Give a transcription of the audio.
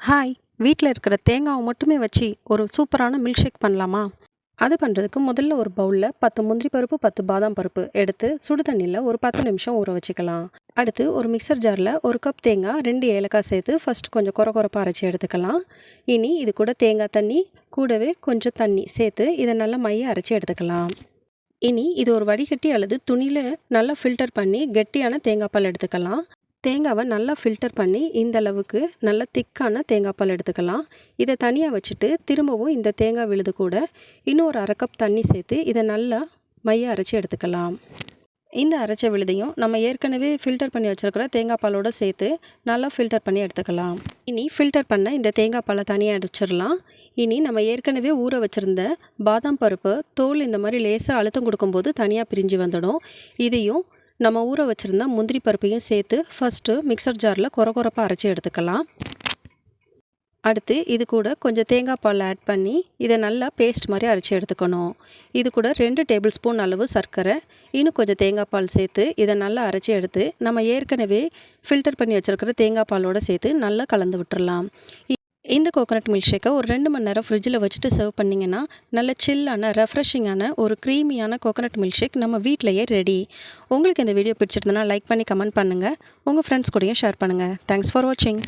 Hi! வீட்ல இருக்கிற தேங்காவ மட்டுமே வச்சு ஒரு சூப்பரான மில்க் ஷேக் பண்ணலாமா? அது பண்ணுறதுக்கு முதல்ல ஒரு பவுல்ல 10 முந்திரி பருப்பு, 10 பாதாம் பருப்பு எடுத்து சுடு தண்ணீல ஒரு 10 நிமிஷம் ஊற வச்சுக்கலாம். அடுத்து ஒரு மிக்ஸர் ஜார்ல 1 கப் தேங்காய், 2 ஏலக்காய் சேர்த்து ஃபர்ஸ்ட் கொஞ்சம் கொரகொரப்பா அரைச்சு எடுத்துக்கலாம். இனி இது கூட தேங்காய் தண்ணி, கூடவே கொஞ்சம் தண்ணி சேர்த்து இதை நல்லா மைய அரைச்சு எடுத்துக்கலாம். இனி இது ஒரு வடிகட்டி அல்லது துணியில நல்லா ஃபில்டர் பண்ணி கெட்டியான தேங்காய் பால் எடுத்துக்கலாம். தேங்காவை நல்லா ஃபில்டர் பண்ணி இந்த அளவுக்கு நல்ல திக்கான தேங்காய் பால் எடுத்துக்கலாம். இதை தனியாக வச்சுட்டு திரும்பவும் இந்த தேங்காய் விழுது கூட இன்னும் ஒரு 1/2 கப் தண்ணி சேர்த்து இதை நல்லா மைய அரைச்சி எடுத்துக்கலாம். இந்த அரைச்ச விழுதையும் நம்ம ஏற்கனவே ஃபில்டர் பண்ணி வச்சுருக்கிற தேங்காய் பாலோடு சேர்த்து நல்லா ஃபில்டர் பண்ணி எடுத்துக்கலாம். இனி ஃபில்டர் பண்ண இந்த தேங்காய் பாலை தனியாக அடிச்சிடலாம். இனி நம்ம ஏற்கனவே ஊற வச்சுருந்த பாதாம் பருப்பு தோல் இந்த மாதிரி லேசாக அழுத்தம் கொடுக்கும்போது தனியாக பிரிஞ்சு வந்துடும். இதையும் நம்ம ஊற வச்சுருந்த முந்திரி பருப்பையும் சேர்த்து ஃபஸ்ட்டு மிக்சர் ஜாரில் கொரகொரப்பாக அரைச்சி எடுத்துக்கலாம். அடுத்து இது கூட கொஞ்சம் தேங்காய் பால் ஆட் பண்ணி இதை நல்லா பேஸ்ட் மாதிரி அரைச்சி எடுத்துக்கணும். இது கூட 2 டேபிள் ஸ்பூன் அளவு சர்க்கரை, இன்னும் கொஞ்சம் தேங்காய் பால் சேர்த்து இதை நல்லா அரைச்சி எடுத்து நம்ம ஏற்கனவே ஃபில்டர் பண்ணி வச்சுருக்கிற தேங்காய் பாலோடு சேர்த்து நல்லா கலந்து விட்டுறலாம். இந்த கோகோனட் மில்க் ஷேக்கை ஒரு 2 மணி நேரம் ஃப்ரிட்ஜில் வச்சுட்டு சர்வ் பண்ணிங்கன்னா நல்ல சில்லான ரெஃப்ரெஷிங்கான ஒரு க்ரீமியான கோகோனட் மில்க் ஷேக் நம்ம வீட்டிலையே ரெடி. உங்களுக்கு இந்த வீடியோ பிடிச்சிருந்தனா லைக் பண்ணி கமெண்ட் பண்ணுங்கள். உங்கள் ஃப்ரெண்ட்ஸ் கூடயும் ஷேர் பண்ணுங்கள். தேங்க்ஸ் ஃபார் வாட்சிங்.